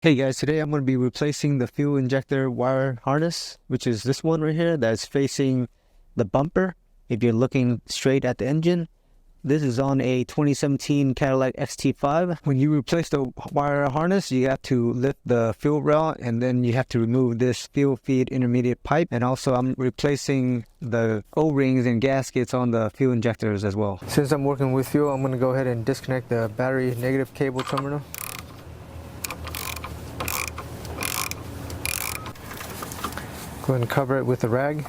Hey guys, today I'm going to be replacing the fuel injector wire harness, which is this one right here that's facing the bumper. If you're looking straight at the engine, this is on a 2017 Cadillac XT5. When you replace the wire harness, you have to lift the fuel rail and then you have to remove this fuel feed intermediate pipe. And also I'm replacing the O-rings and gaskets on the fuel injectors as well. Since I'm working with fuel, I'm going to go ahead and disconnect the battery negative cable terminal. Go ahead and cover it with a rag.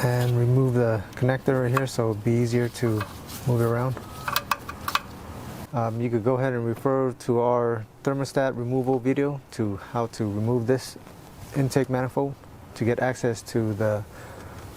And remove the connector right here so it'll be easier to move it around. You could go ahead and refer to our thermostat removal video to how to remove this intake manifold to get access to the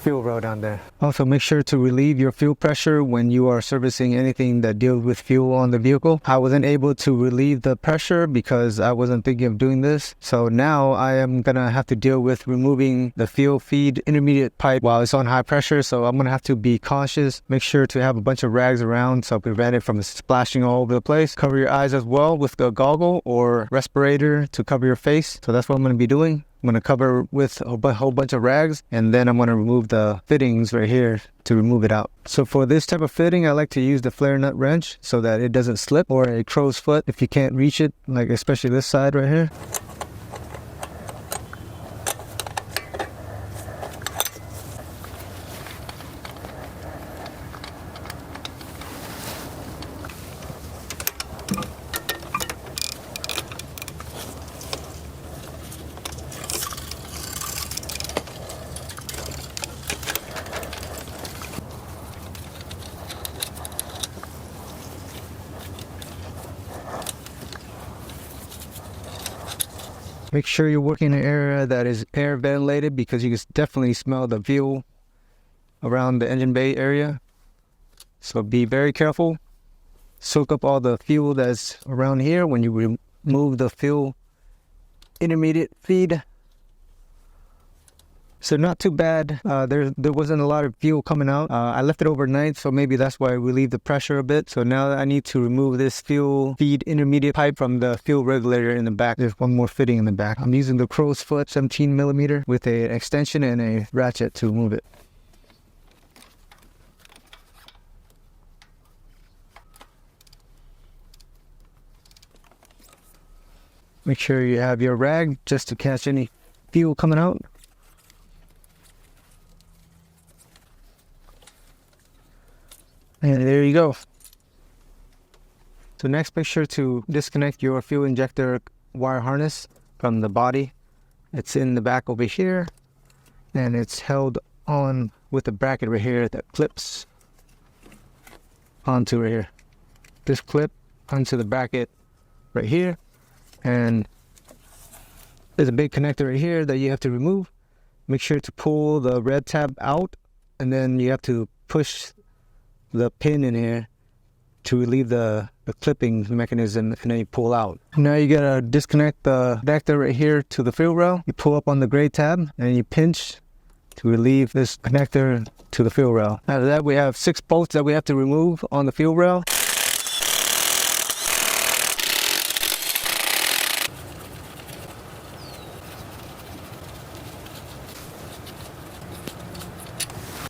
fuel rail down there. Also, make sure to relieve your fuel pressure when you are servicing anything that deals with fuel on the vehicle. I wasn't able to relieve the pressure because I wasn't thinking of doing this. So now I am gonna have to deal with removing the fuel feed intermediate pipe while it's on high pressure. So I'm gonna have to be cautious. Make sure to have a bunch of rags around so prevent it from splashing all over the place. Cover your eyes as well with a goggle or respirator to cover your face. So that's what I'm gonna be doing. I'm going to cover with a whole bunch of rags, and then I'm going to remove the fittings right here to remove it out. So for this type of fitting, I like to use the flare nut wrench so that it doesn't slip, or a crow's foot if you can't reach it, like especially this side right here. Make sure you're working in an area that is air ventilated because you can definitely smell the fuel around the engine bay area. So be very careful. Soak up all the fuel that's around here when you remove the fuel intermediate feed. So not too bad. There wasn't a lot of fuel coming out. I left it overnight, so maybe that's why I relieved the pressure a bit. So now I need to remove this fuel feed intermediate pipe from the fuel regulator in the back. There's one more fitting in the back. I'm using the crow's foot 17mm with an extension and a ratchet to move it. Make sure you have your rag just to catch any fuel coming out. And there you go. So next, make sure to disconnect your fuel injector wire harness from the body. It's in the back over here, and it's held on with a bracket right here that clips onto right here. This clip onto the bracket right here, and there's a big connector right here that you have to remove. Make sure to pull the red tab out, and then you have to push the pin in here to relieve the clipping mechanism, and then you pull out. Now you gotta disconnect the connector right here to the fuel rail. You pull up on the gray tab and you pinch to relieve this connector to the fuel rail. After that, we have 6 bolts that we have to remove on the fuel rail.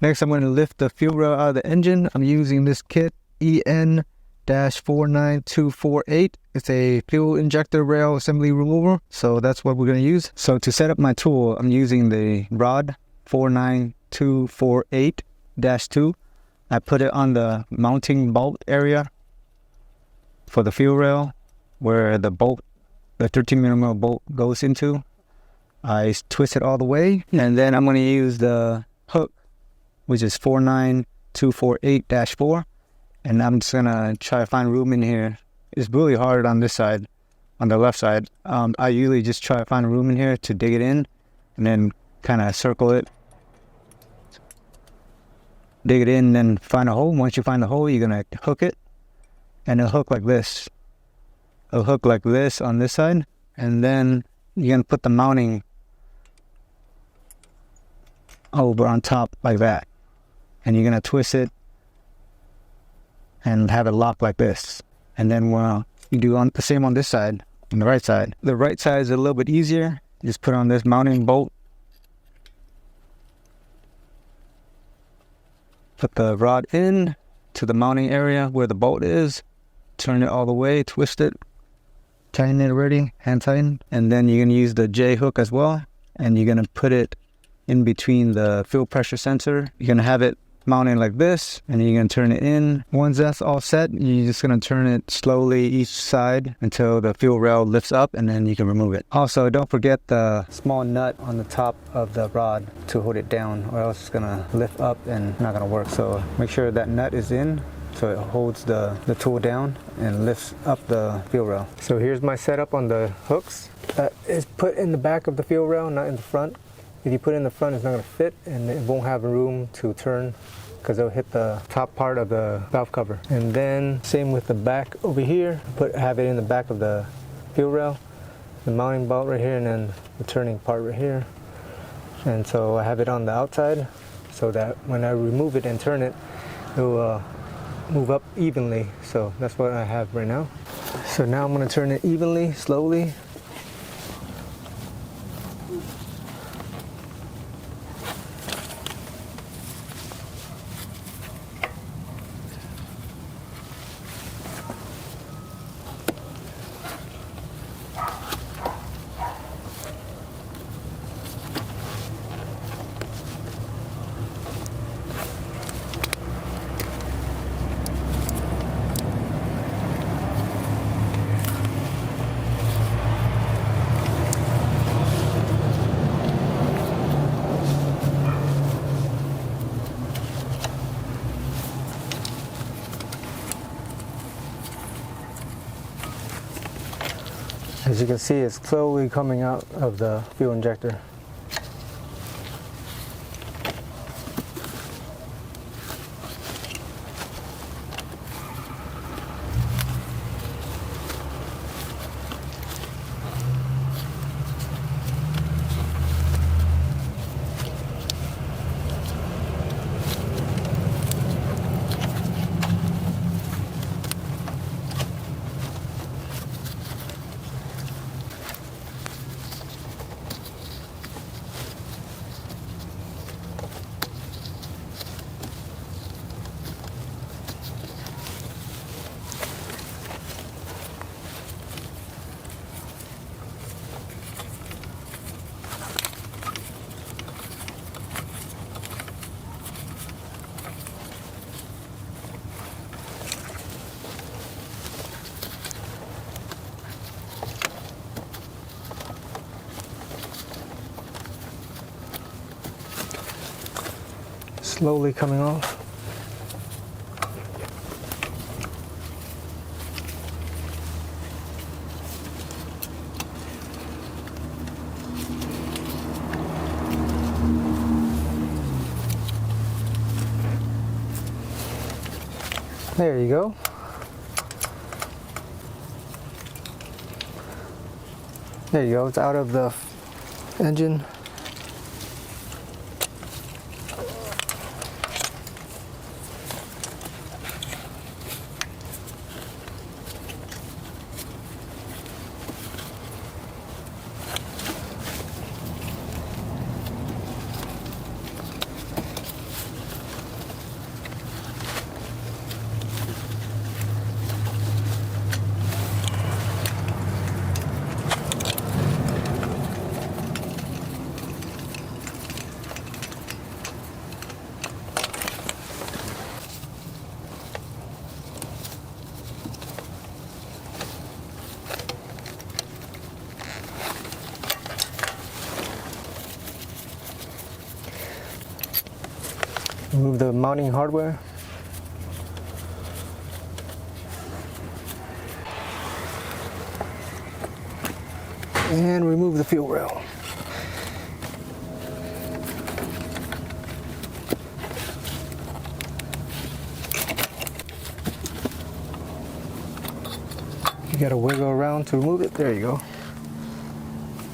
Next, I'm going to lift the fuel rail out of the engine. I'm using this kit EN-49248. It's a fuel injector rail assembly remover. So that's what we're going to use. So to set up my tool, I'm using the rod 49248-2. I put it on the mounting bolt area for the fuel rail where the 13mm bolt goes into. I twist it all the way, and then I'm going to use the hook, which is 49248-4, and I'm just gonna try to find room in here. It's really hard on this side, on the left side. I usually just try to find room in here to dig it in, and then kind of circle it, dig it in, and then find a hole. Once you find the hole, you're gonna hook it, and it'll hook like this. It'll hook like this on this side, and then you're gonna put the mounting over on top like that. And you're going to twist it and have it locked like this. And then you do the same on this side, on the right side. The right side is a little bit easier. Just put on this mounting bolt. Put the rod in to the mounting area where the bolt is. Turn it all the way, twist it, tighten it already, hand tighten. And then you're gonna use the J hook as well. And you're gonna put it in between the fuel pressure sensor. You're gonna have it mounted like this, and you're gonna turn it in. Once that's all set, you're just gonna turn it slowly each side until the fuel rail lifts up, and then you can remove it. Also, don't forget the small nut on the top of the rod to hold it down, or else it's gonna lift up and not gonna work. So make sure that nut is in, so it holds the tool down and lifts up the fuel rail. So here's my setup on the hooks. It's put in the back of the fuel rail, not in the front. If you put it in the front, it's not going to fit, and it won't have room to turn because it'll hit the top part of the valve cover. And then same with the back over here. Have it in the back of the fuel rail, the mounting bolt right here, and then the turning part right here. And so I have it on the outside so that when I remove it and turn it, it will move up evenly. So that's what I have right now. So now I'm going to turn it evenly, slowly. As you can see, it's slowly coming out of the fuel injector. Slowly coming off. There you go. There you go, it's out of the engine. Remove the mounting hardware. And remove the fuel rail. You gotta wiggle around to remove it. There you go.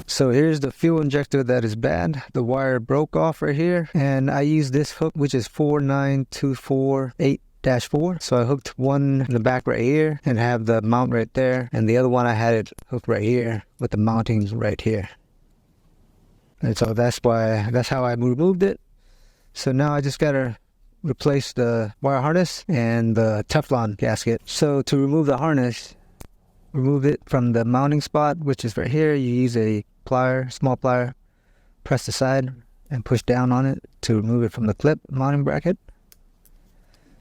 So here's the fuel injector that is bad. The wire broke off right here, and I use this hook, which is 49248 -4. So I hooked one in the back right here and have the mount right there. And the other one I had it hooked right here with the mountings right here. And so that's how I removed it. So now I just gotta replace the wire harness and the Teflon gasket. So to remove the harness, remove it from the mounting spot, which is right here. You use a plier, small plier, press the side and push down on it to remove it from the clip mounting bracket.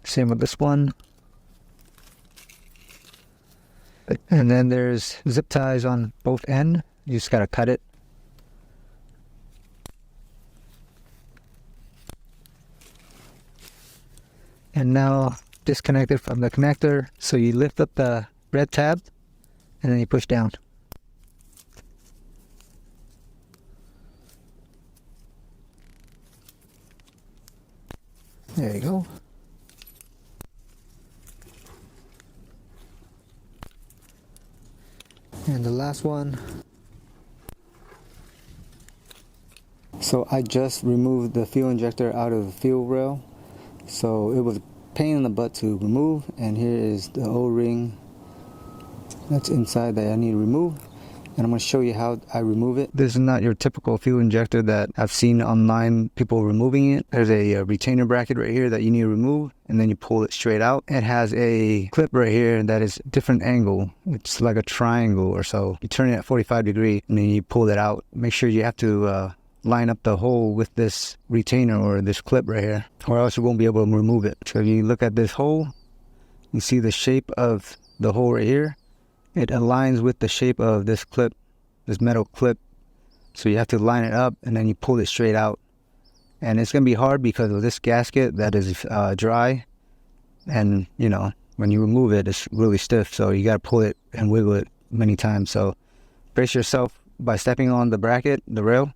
Same with this one. And then there's zip ties on both ends. You just gotta cut it. And now disconnect it from the connector. So you lift up the red tab and then you push down. There you go. And the last one. So I just removed the fuel injector out of the fuel rail. So it was a pain in the butt to remove. And here is the O-ring that's inside that I need to remove. And I'm going to show you how I remove it. This is not your typical fuel injector that I've seen online, people removing it. There's a retainer bracket right here that you need to remove, and then you pull it straight out. It has a clip right here that is a different angle. It's like a triangle or so. You turn it at 45 degrees, and then you pull it out. Make sure you have to line up the hole with this retainer or this clip right here, or else you won't be able to remove it. So if you look at this hole, you see the shape of the hole right here. It aligns with the shape of this clip, this metal clip. So you have to line it up and then you pull it straight out. And it's going to be hard because of this gasket that is dry. And, you know, when you remove it, it's really stiff. So you got to pull it and wiggle it many times. So brace yourself by stepping on the bracket, the rail,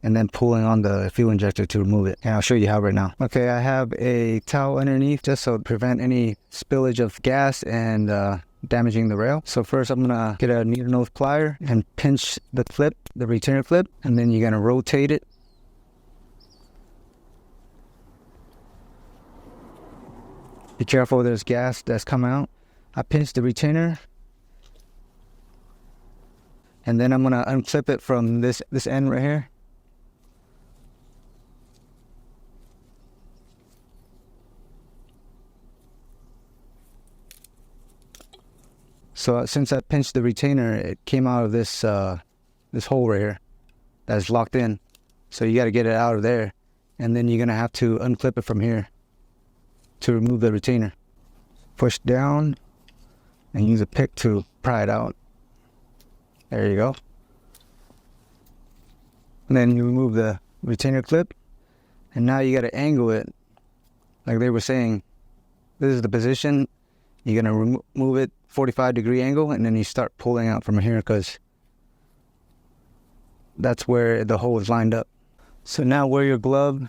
and then pulling on the fuel injector to remove it. And I'll show you how right now. Okay, I have a towel underneath just so to prevent any spillage of gas and damaging the rail. So first I'm gonna get a needle nose plier and pinch the clip, the retainer clip, and then you're gonna rotate it. Be careful, there's gas that's coming out. I pinch the retainer, and then I'm gonna unclip it from this end right here. So since I pinched the retainer, it came out of this this hole right here that's locked in. So you got to get it out of there, and then you're gonna have to unclip it from here to remove the retainer. Push down and use a pick to pry it out. There you go. And then you remove the retainer clip, and now you got to angle it like they were saying. This is the position. You're gonna remove it 45-degree angle, and then you start pulling out from here because that's where the hole is lined up. So now wear your glove,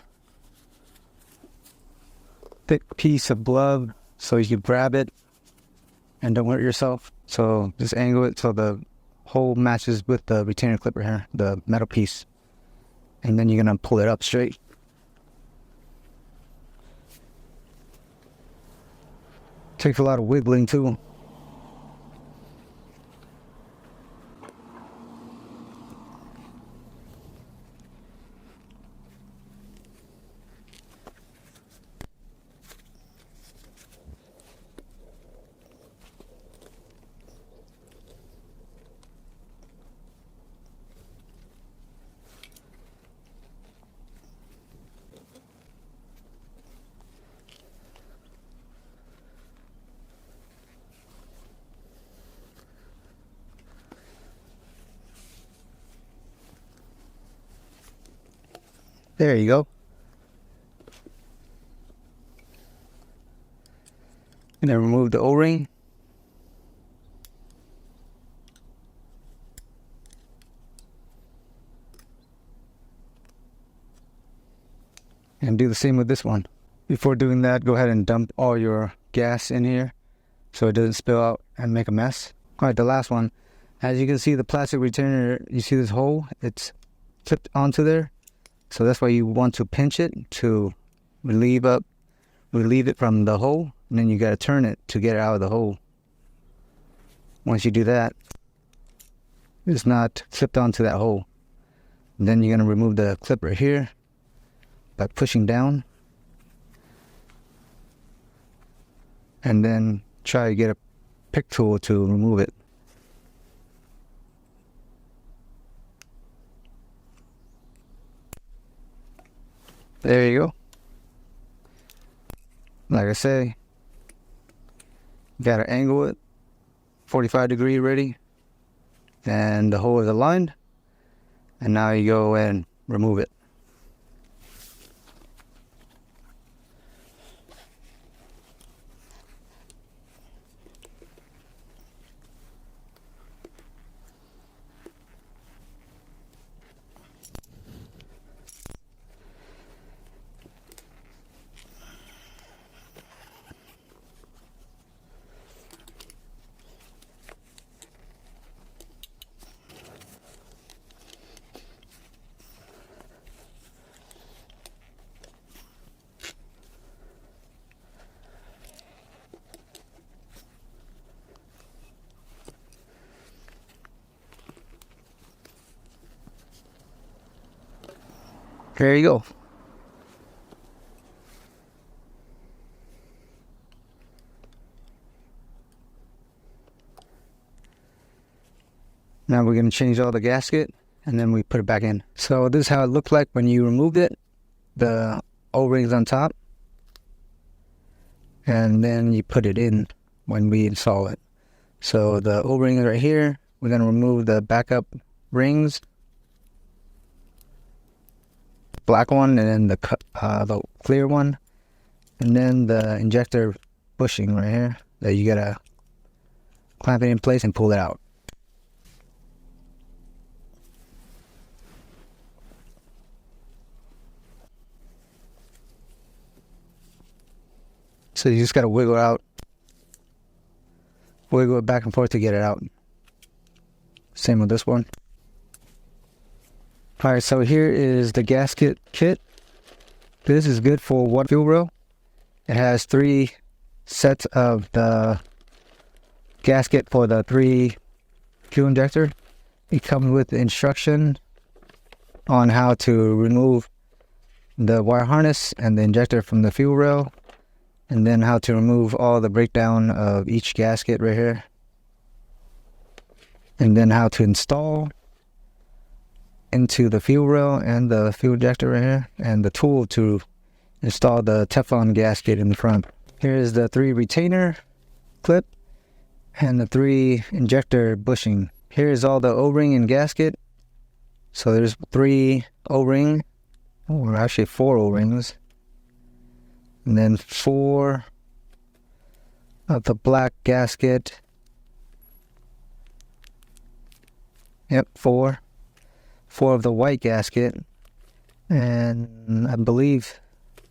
thick piece of glove, so you can grab it and don't hurt yourself. So just angle it so the hole matches with the retainer clip right here, the metal piece, and then you're gonna pull it up straight. Takes a lot of wiggling too. There you go. And then remove the O-ring. And do the same with this one. Before doing that, go ahead and dump all your gas in here so it doesn't spill out and make a mess. All right, the last one. As you can see, the plastic retainer, you see this hole? It's clipped onto there. So that's why you want to pinch it to relieve it from the hole. and then you got to turn it to get it out of the hole. Once you do that, it's not clipped onto that hole. And then you're going to remove the clip right here by pushing down, and then try to get a pick tool to remove it. There you go. Like I say, gotta angle it 45-degree ready, and the hole is aligned, and now you go and remove it. There you go. Now we're going to change all the gasket, and then we put it back in. So this is how it looked like when you removed it. The O-rings on top, and then you put it in when we install it. So the O-ring is right here. We're going to remove the backup rings, black one, and then the clear one, and then the injector bushing right here that you gotta clamp it in place and pull it out. So you just gotta wiggle it back and forth to get it out. Same with this one. Alright, so here is the gasket kit. This is good for one fuel row. It has 3 sets of the gasket for the 3 fuel injector. It comes with instruction on how to remove the wire harness and the injector from the fuel rail, and then how to remove all the breakdown of each gasket right here, and then how to install into the fuel rail and the fuel injector right here, and the tool to install the Teflon gasket in the front. Here's the 3 retainer clip and the 3 injector bushing. Here's all the O-ring and gasket. So there's 3 O-ring, or actually 4 O-rings, and then 4 of the black gasket. Yep, 4 of the white gasket, and I believe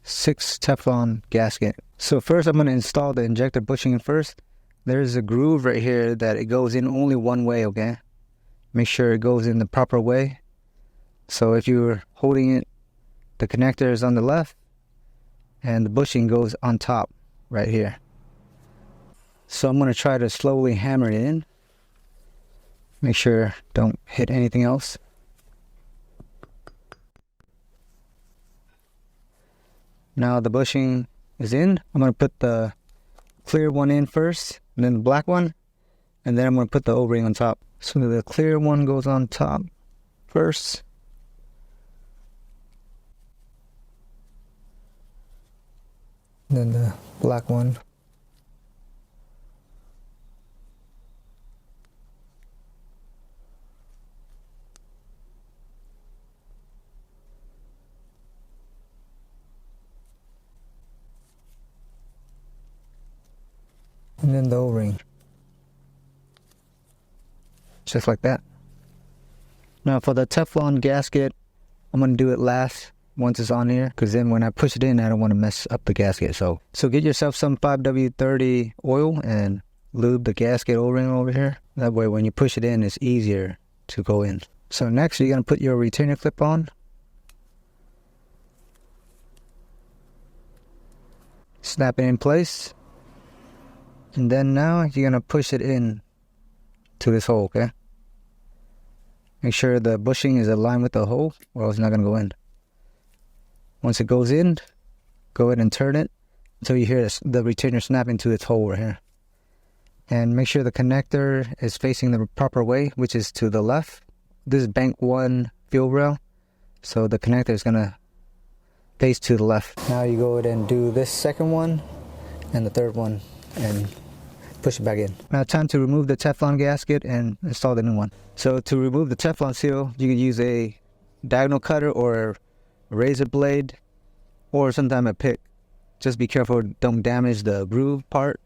6 Teflon gasket. So first I'm going to install the injector bushing in first. There's a groove right here that it goes in only one way, okay? Make sure it goes in the proper way. So if you're holding it, the connector is on the left and the bushing goes on top right here. So I'm going to try to slowly hammer it in. Make sure don't hit anything else. Now the bushing is in. I'm going to put the clear one in first, and then the black one, and then I'm going to put the O-ring on top. So the clear one goes on top first. Then the black one. And then the O-ring. Just like that. Now for the Teflon gasket, I'm going to do it last once it's on here, because then when I push it in, I don't want to mess up the gasket. So get yourself some 5W30 oil and lube the gasket O-ring over here. That way when you push it in, it's easier to go in. So next you're going to put your retainer clip on. Snap it in place. And then now you're gonna push it in to this hole, okay? Make sure the bushing is aligned with the hole, or else it's not gonna go in. Once it goes in, go ahead and turn it until you hear the retainer snap into its hole right here. And make sure the connector is facing the proper way, which is to the left. This is bank 1 fuel rail, so the connector is gonna face to the left. Now you go ahead and do this second one and the third one and push it back in. Now time to remove the Teflon gasket and install the new one. So to remove the Teflon seal, you can use a diagonal cutter or a razor blade, or sometimes a pick. Just be careful, don't damage the groove part.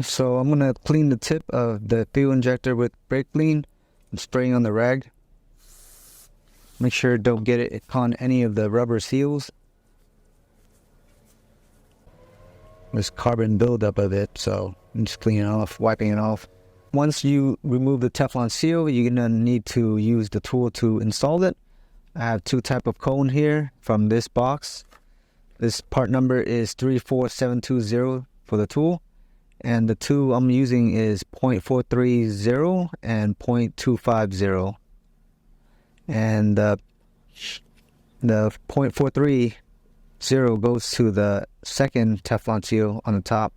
So I'm gonna clean the tip of the fuel injector with brake clean. I'm spraying on the rag. Make sure don't get it on any of the rubber seals. There's carbon buildup of it, so I'm just cleaning it off, wiping it off. Once you remove the Teflon seal, you're gonna need to use the tool to install it. I have 2 types of cone here from this box. This part number is 34720 for the tool. And the two I'm using is 0.430 and 0.250. And the 0.430 goes to the second Teflon seal on the top.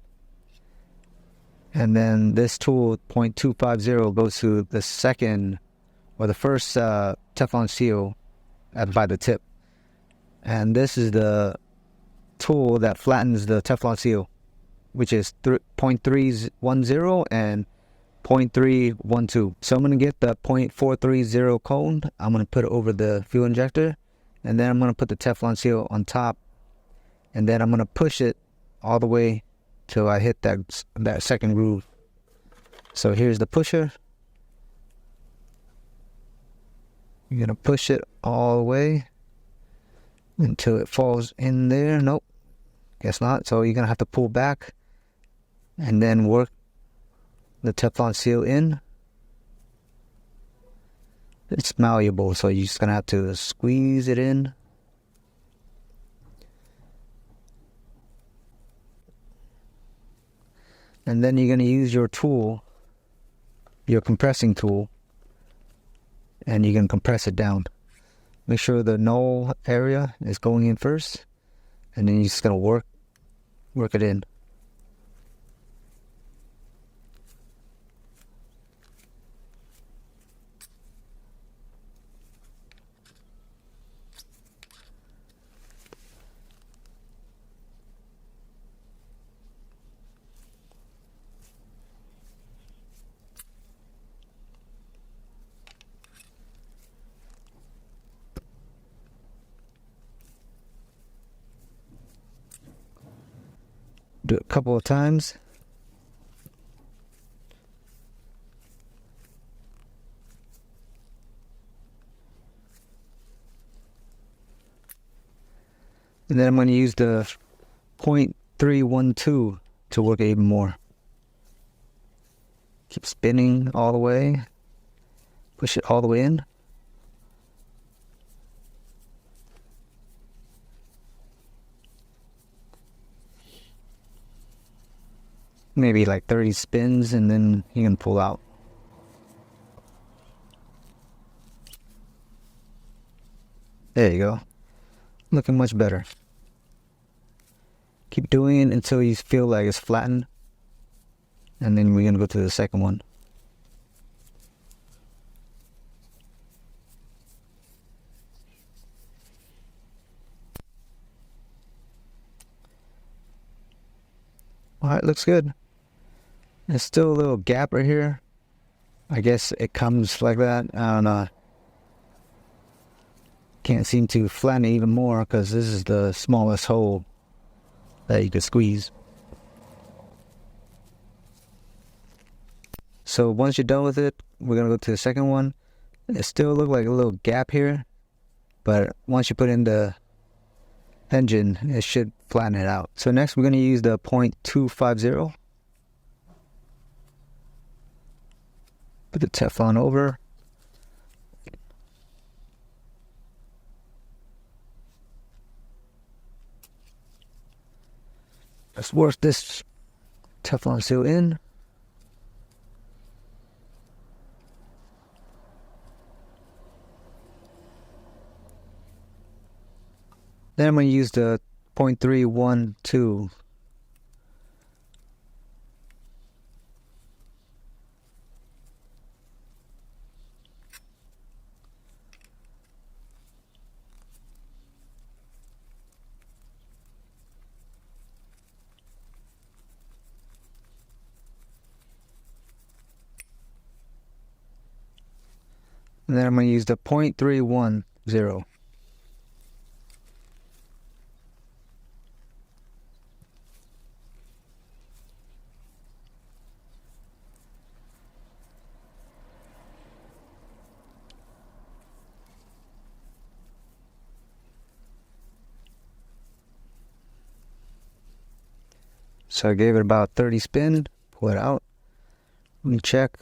And then this tool, 0.250, goes to the second, or the first Teflon seal by the tip. And this is the tool that flattens the Teflon seal, which is 0.310 and 0.312. So I'm going to get the 0.430 cone. I'm going to put it over the fuel injector, and then I'm going to put the Teflon seal on top, and then I'm going to push it all the way till I hit that second groove. So here's the pusher. You're going to push it all the way until it falls in there. Nope, guess not. So you're going to have to pull back and then work the Teflon seal in. It's malleable, so you're just going to have to squeeze it in. And then you're going to use your tool, your compressing tool, and you can compress it down. Make sure the null area is going in first, and then you're just going to work it in. Do it a couple of times. And then I'm going to use the 0.312 to work it even more. Keep spinning all the way. Push it all the way in. Maybe like 30 spins, and then you can pull out. There you go. Looking much better. Keep doing it until you feel like it's flattened. And then we're going to go to the second one. Alright, looks good. There's still a little gap right here. I guess it comes like that. I don't know. Can't seem to flatten it even more because this is the smallest hole that you could squeeze. So once you're done with it, we're going to go to the second one. It still looks like a little gap here, but once you put in the engine, it should flatten it out. So next we're going to use the .250. Put the Teflon over. Let's work this Teflon seal in. Then I'm going to use the .312. And then I'm going to use the .310. So I gave it about 30 spin, pull it out, let me check.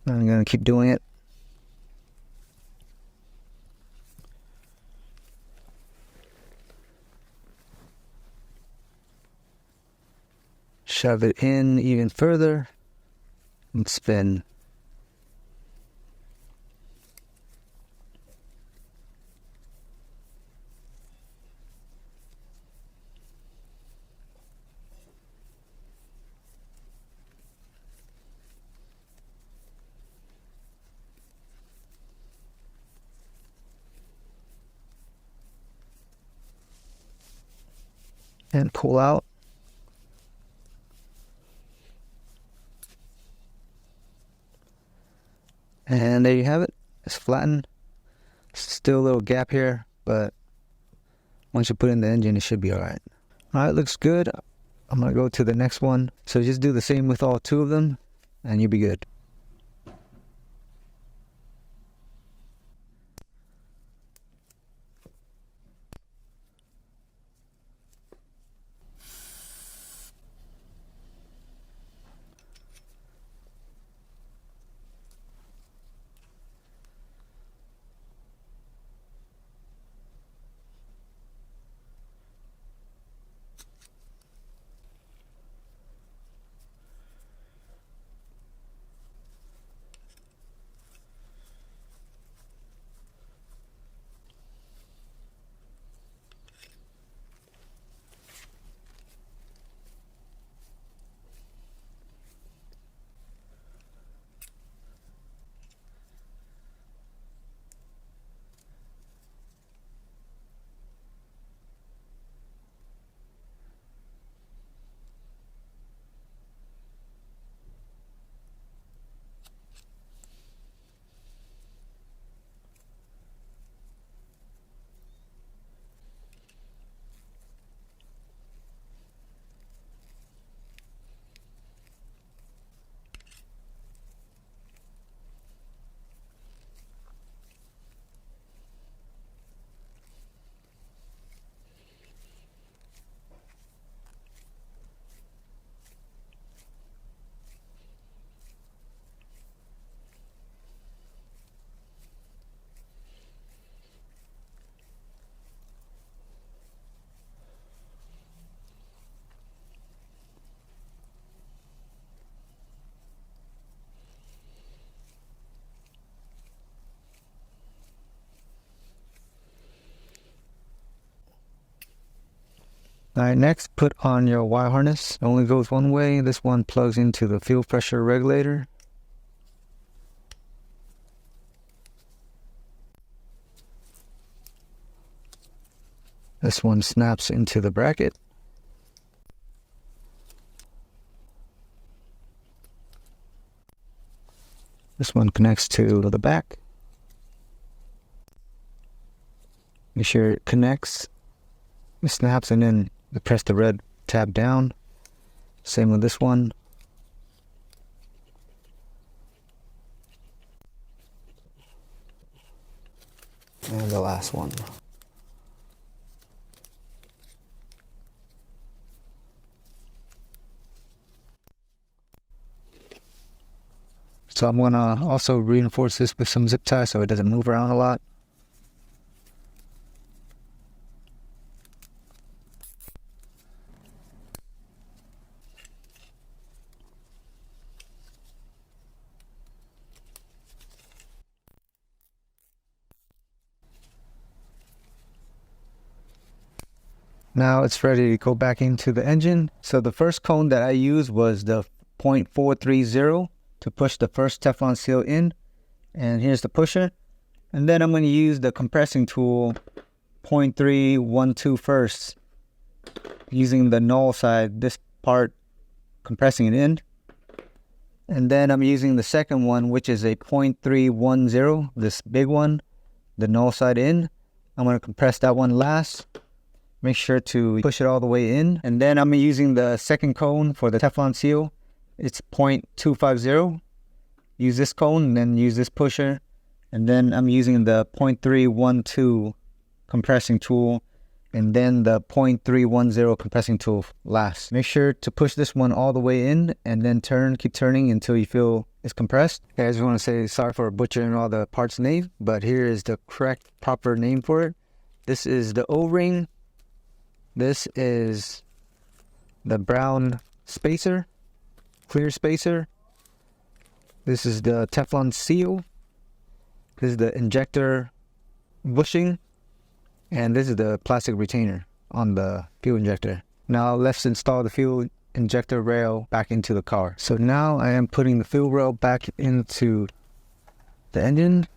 I'm going to keep doing it. Shove it in even further and spin. And pull out. And there you have it. It's flattened. Still a little gap here, but once you put in the engine, it should be alright. Alright, looks good. I'm going to go to the next one. So just do the same with all two of them, and you'll be good. Alright, next put on your wire harness. It only goes one way. This one plugs into the fuel pressure regulator. This one snaps into the bracket. This one connects to the back. Make sure it connects. It snaps, and then you press the red tab down. Same with this one. And the last one. So I'm gonna also reinforce this with some zip ties so it doesn't move around a lot. Now it's ready to go back into the engine. So the first cone that I used was the 0.430 to push the first Teflon seal in. And here's the pusher. And then I'm going to use the compressing tool 0.312 first, using the null side, this part, compressing it in. And then I'm using the second one, which is a 0.310, this big one, the null side in. I'm going to compress that one last. Make sure to push it all the way in. And then I'm using the second cone for the Teflon seal. It's 0.250. Use this cone and then use this pusher. And then I'm using the 0.312 compressing tool, and then the 0.310 compressing tool last. Make sure to push this one all the way in and then keep turning until you feel it's compressed. Okay, I just want to say sorry for butchering all the parts name, but here is the correct proper name for it. This is the O-ring. This is the brown spacer, clear spacer. This is the Teflon seal. This is the injector bushing. And this is the plastic retainer on the fuel injector. Now let's install the fuel injector rail back into the car. So now I am putting the fuel rail back into the engine.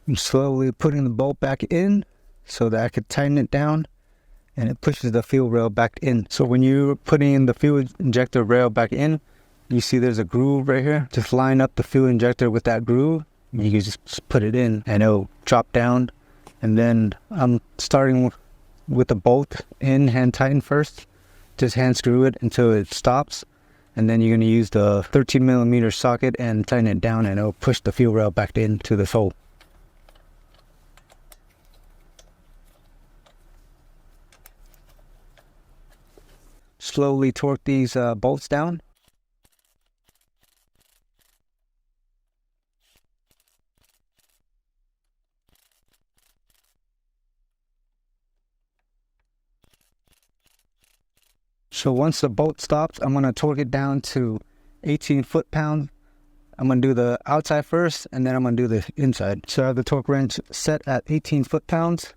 I'm slowly putting the bolt back in so that I could tighten it down, and it pushes the fuel rail back in. So when you're putting the fuel injector rail back in, you see there's a groove right here. Just line up the fuel injector with that groove. You can just put it in and it'll drop down. And then I'm starting with the bolt in, hand tighten first. Just hand screw it until it stops. And then you're going to use the 13mm socket and tighten it down, and it'll push the fuel rail back into this hole. Slowly torque these bolts down. So once the bolt stops, I'm going to torque it down to 18 foot-pounds. I'm going to do the outside first, and then I'm going to do the inside. So I have the torque wrench set at 18 foot-pounds.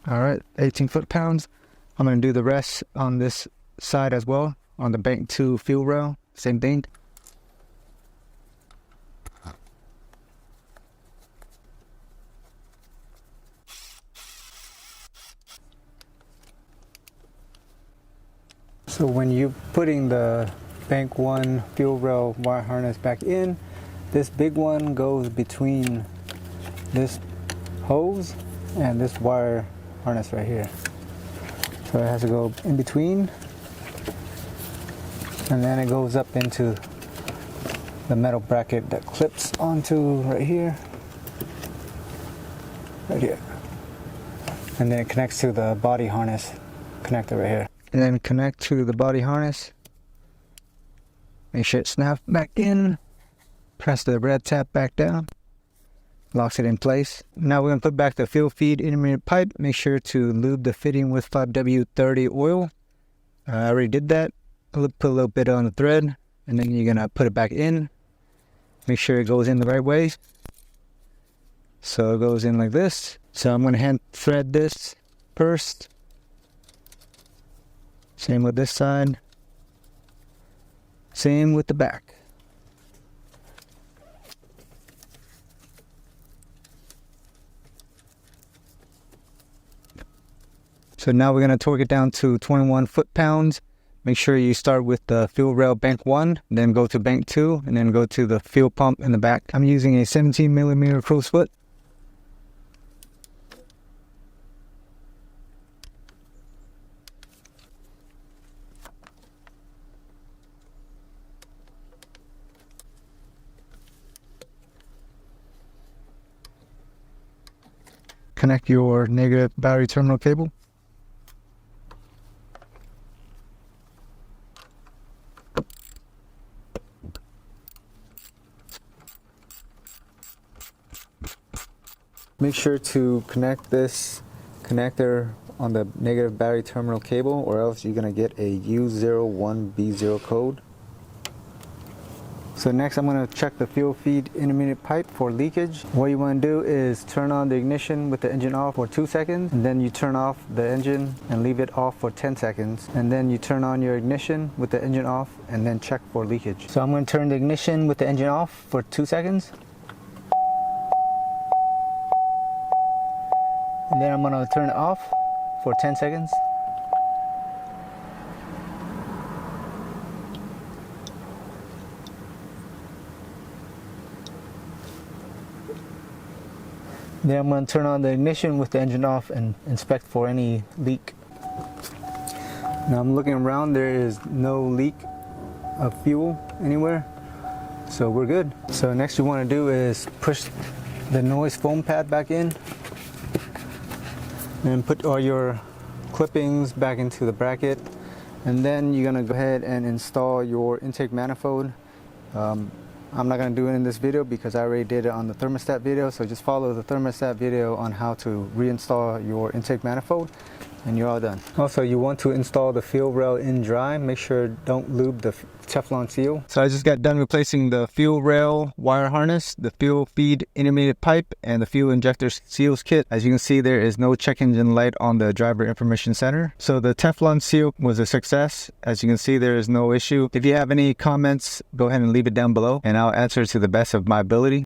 Alright, 18 foot-pounds. I'm going to do the rest on this side as well, on the bank to fuel rail, same thing. So when you're putting the bank 1 fuel rail wire harness back in, this big one goes between this hose and this wire harness right here. So it has to go in between, and then it goes up into the metal bracket that clips onto right here, and then it connects to the body harness connector right here. And then connect to the body harness. Make sure it snaps back in. Press the red tab back down. Locks it in place. Now we're going to put back the fuel feed intermediate pipe. Make sure to lube the fitting with 5W30 oil. I already did that. Put a little bit on the thread, and then you're going to put it back in. Make sure it goes in the right way. So it goes in like this. So I'm going to hand thread this first. Same with this side. Same with the back. So now we're going to torque it down to 21 foot-pounds. Make sure you start with the fuel rail bank 1, then go to bank 2, and then go to the fuel pump in the back. I'm using a 17mm crow's foot. Connect your negative battery terminal cable. Make sure to connect this connector on the negative battery terminal cable, or else you're going to get a U01B0 code. So next I'm going to check the fuel feed intermediate pipe for leakage. What you want to do is turn on the ignition with the engine off for 2 seconds, and then you turn off the engine and leave it off for 10 seconds. And then you turn on your ignition with the engine off and then check for leakage. So I'm going to turn the ignition with the engine off for 2 seconds. And then I'm going to turn it off for 10 seconds. Then I'm going to turn on the ignition with the engine off and inspect for any leak. Now I'm looking around, there is no leak of fuel anywhere, so we're good. So next you want to do is push the noise foam pad back in and put all your clippings back into the bracket, and then you're going to go ahead and install your intake manifold. I'm not going to do it in this video because I already did it on the thermostat video, so just follow the thermostat video on how to reinstall your intake manifold and you're all done. Also, you want to install the fuel rail in dry. Make sure don't lube the Teflon seal. So I just got done replacing the fuel rail wire harness, the fuel feed intermediate pipe, and the fuel injector seals kit. As you can see, there is no check engine light on the driver information center. So the Teflon seal was a success. As you can see, there is no issue. If you have any comments, go ahead and leave it down below and I'll answer to the best of my ability.